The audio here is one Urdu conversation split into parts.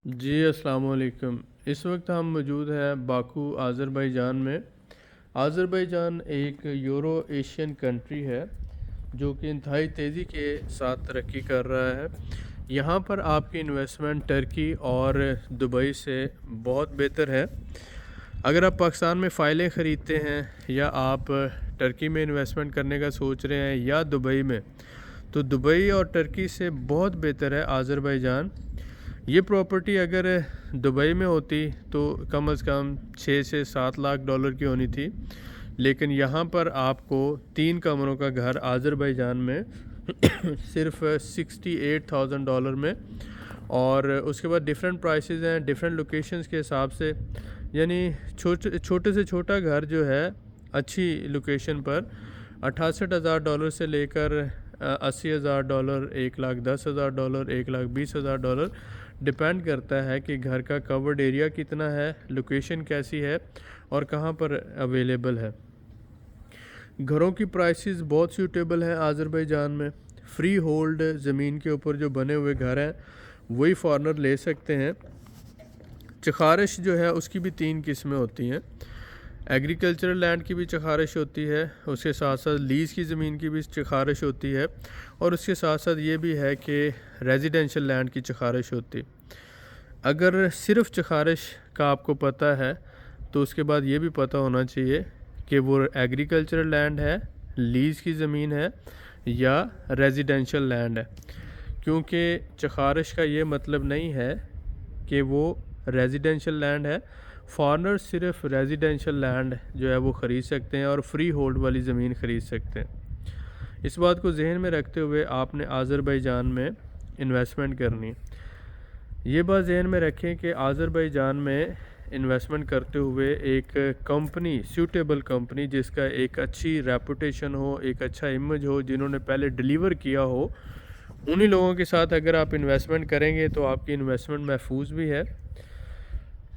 جی السلام علیکم۔ اس وقت ہم موجود ہیں باکو آذربائیجان میں۔ آذربائیجان ایک یورو ایشین کنٹری ہے جو کہ انتہائی تیزی کے ساتھ ترقی کر رہا ہے۔ یہاں پر آپ کی انویسٹمنٹ ٹرکی اور دبئی سے بہت بہتر ہے۔ اگر آپ پاکستان میں فائلیں خریدتے ہیں یا آپ ٹرکی میں انویسٹمنٹ کرنے کا سوچ رہے ہیں یا دبئی میں، تو دبئی اور ٹرکی سے بہت بہتر ہے آذربائیجان۔ یہ پراپرٹی اگر دبئی میں ہوتی تو کم از کم 6 سے 7 لاکھ ڈالر کی ہونی تھی، لیکن یہاں پر آپ کو 3 کمروں کا گھر آذربائیجان میں صرف $68,000 میں، اور اس کے بعد ڈیفرنٹ پرائسز ہیں ڈیفرنٹ لوکیشنز کے حساب سے، یعنی چھوٹے سے چھوٹا گھر جو ہے اچھی لوکیشن پر $68,000 سے لے کر $80,000، $1,10,000، $1,20,000 ڈپینڈ کرتا ہے کہ گھر کا کورڈ ایریا کتنا ہے، لوکیشن کیسی ہے اور کہاں پر اویلیبل ہے۔ گھروں کی پرائسز بہت سیوٹیبل ہیں آذربائیجان میں۔ فری ہولڈ زمین کے اوپر جو بنے ہوئے گھر ہیں وہی فارنر لے سکتے ہیں۔ چخارش جو ہے اس کی بھی 3 قسمیں ہوتی ہیں۔ ایگریکلچرل لینڈ کی بھی چخارش ہوتی ہے، اس کے ساتھ ساتھ لیز کی زمین کی بھی چخارش ہوتی ہے، اور اس کے ساتھ ساتھ یہ بھی ہے کہ ریزیڈینشل لینڈ کی چخارش ہوتی۔ اگر صرف چخارش کا آپ کو پتہ ہے تو اس کے بعد یہ بھی پتہ ہونا چاہیے کہ وہ ایگریکلچرل لینڈ ہے، لیز کی زمین ہے یا ریزیڈینشل لینڈ ہے، کیونکہ چخارش کا یہ مطلب نہیں ہے کہ وہ ریزیڈینشل لینڈ ہے۔ فارنر صرف ریزیڈینشل لینڈ جو ہے وہ خرید سکتے ہیں اور فری ہولڈ والی زمین خرید سکتے ہیں۔ اس بات کو ذہن میں رکھتے ہوئے آپ نے آذربائیجان میں انویسٹمنٹ کرنی۔ یہ بات ذہن میں رکھیں کہ آذربائیجان میں انویسٹمنٹ کرتے ہوئے ایک کمپنی، سیوٹیبل کمپنی جس کا ایک اچھی ریپوٹیشن ہو، ایک اچھا امیج ہو، جنہوں نے پہلے ڈیلیور کیا ہو، انہی لوگوں کے ساتھ اگر آپ انویسٹمنٹ کریں گے تو آپ کی انویسٹمنٹ محفوظ بھی ہے۔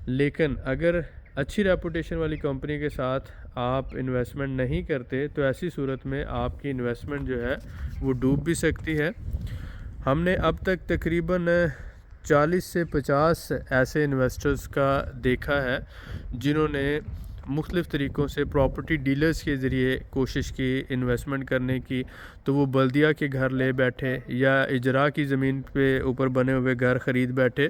لیکن اگر اچھی ریپوٹیشن والی کمپنی کے ساتھ آپ انویسٹمنٹ نہیں کرتے تو ایسی صورت میں آپ کی انویسٹمنٹ جو ہے وہ ڈوب بھی سکتی ہے۔ ہم نے اب تک تقریباً 40 سے 50 ایسے انویسٹرز کا دیکھا ہے جنہوں نے مختلف طریقوں سے پراپرٹی ڈیلرز کے ذریعے کوشش کی انویسٹمنٹ کرنے کی، تو وہ بلدیہ کے گھر لے بیٹھے یا اجرا کی زمین پہ اوپر بنے ہوئے گھر خرید بیٹھے،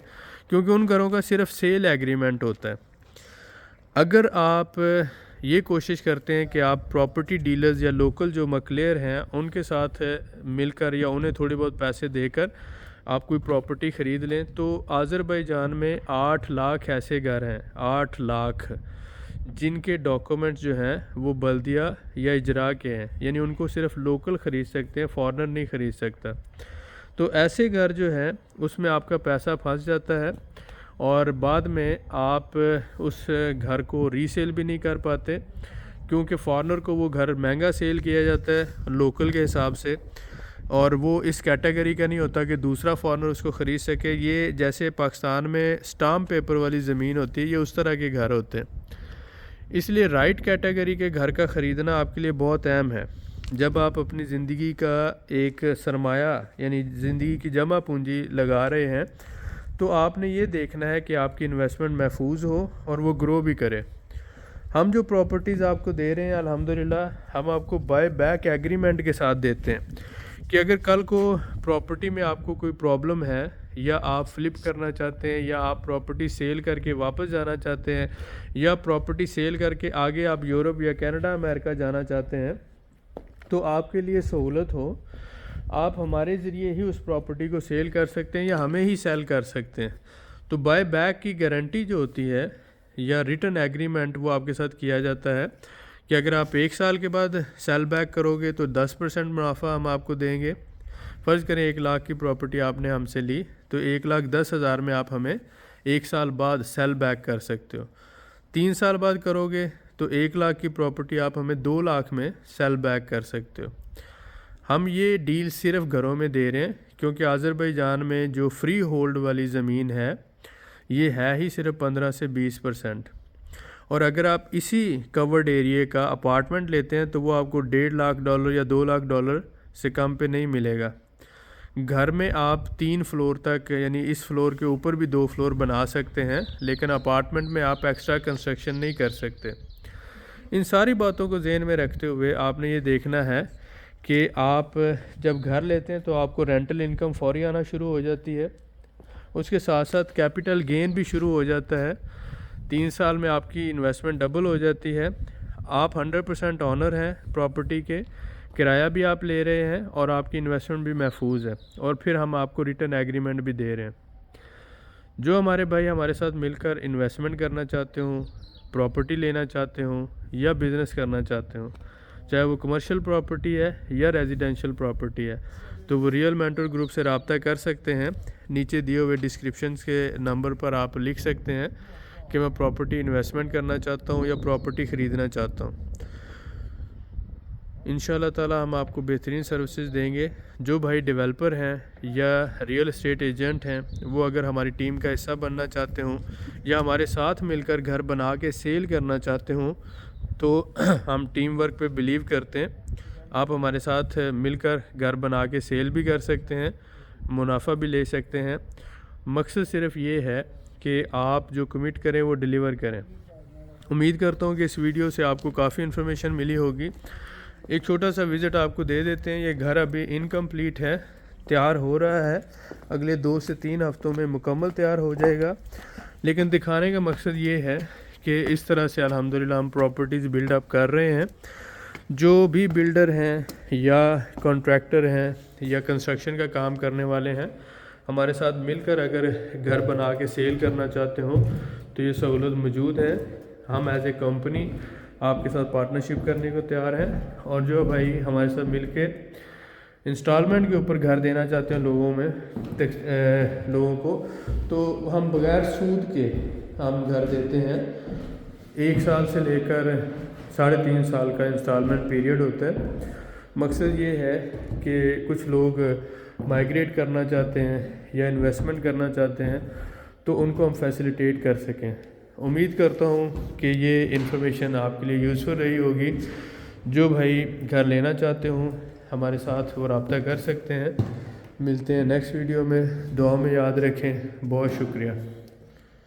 کیونکہ ان گھروں کا صرف سیل ایگریمنٹ ہوتا ہے۔ اگر آپ یہ کوشش کرتے ہیں کہ آپ پراپرٹی ڈیلرز یا لوکل جو مکلیر ہیں ان کے ساتھ مل کر یا انہیں تھوڑے بہت پیسے دے کر آپ کوئی پراپرٹی خرید لیں، تو آذربائیجان میں 8 لاکھ ایسے گھر ہیں، 8 لاکھ، جن کے ڈاکومنٹس جو ہیں وہ بلدیہ یا اجرا کے ہیں، یعنی ان کو صرف لوکل خرید سکتے ہیں، فارنر نہیں خرید سکتا۔ تو ایسے گھر جو ہیں اس میں آپ کا پیسہ پھنس جاتا ہے اور بعد میں آپ اس گھر کو ری سیل بھی نہیں کر پاتے، کیونکہ فارنر کو وہ گھر مہنگا سیل کیا جاتا ہے لوکل کے حساب سے، اور وہ اس کیٹیگری کا نہیں ہوتا کہ دوسرا فارنر اس کو خرید سکے۔ یہ جیسے پاکستان میں سٹامپ پیپر والی زمین ہوتی ہے، یہ اس طرح کے گھر ہوتے ہیں۔ اس لیے رائٹ کیٹیگری کے گھر کا خریدنا آپ کے لیے بہت اہم ہے۔ جب آپ اپنی زندگی کا ایک سرمایہ یعنی زندگی کی جمع پونجی لگا رہے ہیں تو آپ نے یہ دیکھنا ہے کہ آپ کی انویسٹمنٹ محفوظ ہو اور وہ گرو بھی کرے۔ ہم جو پراپرٹیز آپ کو دے رہے ہیں الحمدللہ ہم آپ کو بائی بیک ایگریمنٹ کے ساتھ دیتے ہیں کہ اگر کل کو پراپرٹی میں آپ کو کوئی پرابلم ہے یا آپ فلپ کرنا چاہتے ہیں یا آپ پراپرٹی سیل کر کے واپس جانا چاہتے ہیں یا پراپرٹی سیل کر کے آگے آپ یورپ یا کینیڈا امریکہ جانا چاہتے ہیں، تو آپ کے لیے سہولت ہو، آپ ہمارے ذریعے ہی اس پراپرٹی کو سیل کر سکتے ہیں یا ہمیں ہی سیل کر سکتے ہیں۔ تو بائی بیک کی گارنٹی جو ہوتی ہے یا ریٹن ایگریمنٹ وہ آپ کے ساتھ کیا جاتا ہے کہ اگر آپ 1 سال کے بعد سیل بیک کرو گے تو 10% منافع ہم آپ کو دیں گے۔ فرض کریں 1 لاکھ کی پراپرٹی آپ نے ہم سے لی تو 1,10,000 میں آپ ہمیں 1 سال بعد سیل بیک کر سکتے ہو۔ 3 سال بعد کرو گے تو 1 لاکھ کی پراپرٹی آپ ہمیں 2 لاکھ میں سیل بیک کر سکتے ہو۔ ہم یہ ڈیل صرف گھروں میں دے رہے ہیں کیونکہ آذربائیجان میں جو فری ہولڈ والی زمین ہے یہ ہے ہی صرف 15 سے 20%، اور اگر آپ اسی کورڈ ایریے کا اپارٹمنٹ لیتے ہیں تو وہ آپ کو $1.5 لاکھ یا $2 لاکھ سے کم پہ نہیں ملے گا۔ گھر میں آپ 3 فلور تک یعنی اس فلور کے اوپر بھی 2 فلور بنا سکتے ہیں، لیکن اپارٹمنٹ میں آپ ایکسٹرا کنسٹرکشن نہیں کر سکتے۔ ان ساری باتوں کو ذہن میں رکھتے ہوئے آپ نے یہ دیکھنا ہے کہ آپ جب گھر لیتے ہیں تو آپ کو رینٹل انکم فوری آنا شروع ہو جاتی ہے، اس کے ساتھ ساتھ کیپٹل گین بھی شروع ہو جاتا ہے۔ 3 سال میں آپ کی انویسٹمنٹ ڈبل ہو جاتی ہے، آپ 100% آنر ہیں پراپرٹی کے، کرایہ بھی آپ لے رہے ہیں اور آپ کی انویسٹمنٹ بھی محفوظ ہے، اور پھر ہم آپ کو ریٹرن ایگریمنٹ بھی دے رہے ہیں۔ جو ہمارے بھائی ہمارے ساتھ مل کر انویسٹمنٹ کرنا چاہتے ہوں، پراپرٹی لینا چاہتے ہوں یا بزنس کرنا چاہتے ہوں، چاہے وہ کمرشل پراپرٹی ہے یا ریزیڈینشیل پراپرٹی ہے، تو وہ ریئل مینٹور گروپ سے رابطہ کر سکتے ہیں۔ نیچے دیے ہوئے ڈسکرپشنز کے نمبر پر آپ لکھ سکتے ہیں کہ میں پراپرٹی انویسٹمنٹ کرنا چاہتا ہوں یا پراپرٹی خریدنا چاہتا ہوں۔ انشاءاللہ تعالی ہم آپ کو بہترین سروسز دیں گے۔ جو بھائی ڈیولپر ہیں یا ریئل اسٹیٹ ایجنٹ ہیں، وہ اگر ہماری ٹیم کا حصہ بننا چاہتے ہوں یا ہمارے ساتھ مل کر گھر بنا کے سیل کرنا چاہتے ہوں، تو ہم ٹیم ورک پہ بلیو کرتے ہیں۔ آپ ہمارے ساتھ مل کر گھر بنا کے سیل بھی کر سکتے ہیں، منافع بھی لے سکتے ہیں۔ مقصد صرف یہ ہے کہ آپ جو کمٹ کریں وہ ڈیلیور کریں۔ امید کرتا ہوں کہ اس ویڈیو سے آپ کو کافی انفارمیشن ملی ہوگی۔ ایک چھوٹا سا وزٹ آپ کو دے دیتے ہیں۔ یہ گھر ابھی انکمپلیٹ ہے، تیار ہو رہا ہے، اگلے 2 سے 3 ہفتوں میں مکمل تیار ہو جائے گا، لیکن دکھانے کا مقصد یہ ہے کہ اس طرح سے الحمدللہ ہم پراپرٹیز بلڈ اپ کر رہے ہیں۔ جو بھی بلڈر ہیں یا کانٹریکٹر ہیں یا کنسٹرکشن کا کام کرنے والے ہیں، ہمارے ساتھ مل کر اگر گھر بنا کے سیل کرنا چاہتے ہوں تو یہ سہولت موجود ہے۔ ہم ایز اے کمپنی آپ کے ساتھ پارٹنرشپ کرنے کو تیار ہیں، اور جو بھائی ہمارے ساتھ مل کے انسٹالمنٹ کے اوپر گھر دینا چاہتے ہیں لوگوں کو، تو ہم بغیر سود کے ہم گھر دیتے ہیں۔ 1 سال سے لے کر 3.5 سال کا انسٹالمنٹ پیریڈ ہوتا ہے۔ مقصد یہ ہے کہ کچھ لوگ مائیگریٹ کرنا چاہتے ہیں یا انویسٹمنٹ کرنا چاہتے ہیں، تو ان کو ہم فیسیلیٹیٹ کر سکیں۔ امید کرتا ہوں کہ یہ انفارمیشن آپ کے لیے یوزفل رہی ہوگی۔ جو بھائی گھر لینا چاہتے ہوں ہمارے ساتھ وہ رابطہ کر سکتے ہیں۔ ملتے ہیں نیکسٹ ویڈیو میں، دعا میں یاد رکھیں۔ بہت شکریہ۔